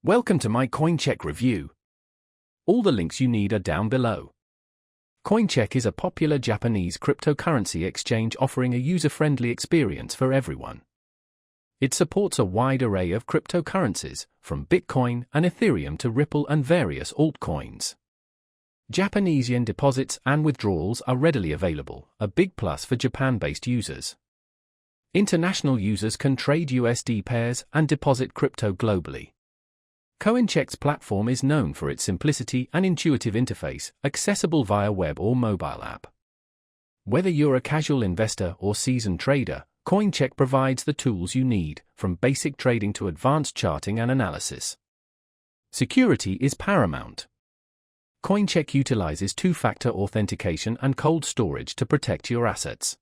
Welcome to my Coincheck review. All the links you need are down below. Coincheck is a popular Japanese cryptocurrency exchange offering a user-friendly experience for everyone. It supports a wide array of cryptocurrencies, from Bitcoin and Ethereum to Ripple and various altcoins. Japanese yen deposits and withdrawals are readily available, a big plus for Japan-based users. International users can trade USD pairs and deposit crypto globally. Coincheck's platform is known for its simplicity and intuitive interface, accessible via web or mobile app. Whether you're a casual investor or seasoned trader, Coincheck provides the tools you need, from basic trading to advanced charting and analysis. Security is paramount. Coincheck utilizes two-factor authentication and cold storage to protect your assets.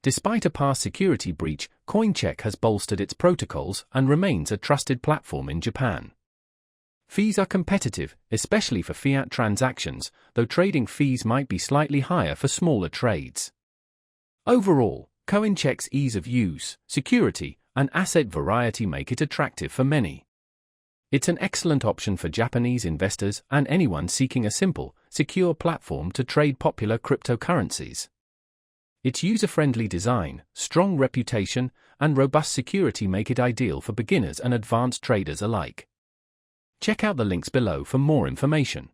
Despite a past security breach, Coincheck has bolstered its protocols and remains a trusted platform in Japan. Fees are competitive, especially for fiat transactions, though trading fees might be slightly higher for smaller trades. Overall, Coincheck's ease of use, security, and asset variety make it attractive for many. It's an excellent option for Japanese investors and anyone seeking a simple, secure platform to trade popular cryptocurrencies. Its user-friendly design, strong reputation, and robust security make it ideal for beginners and advanced traders alike. Check out the links below for more information.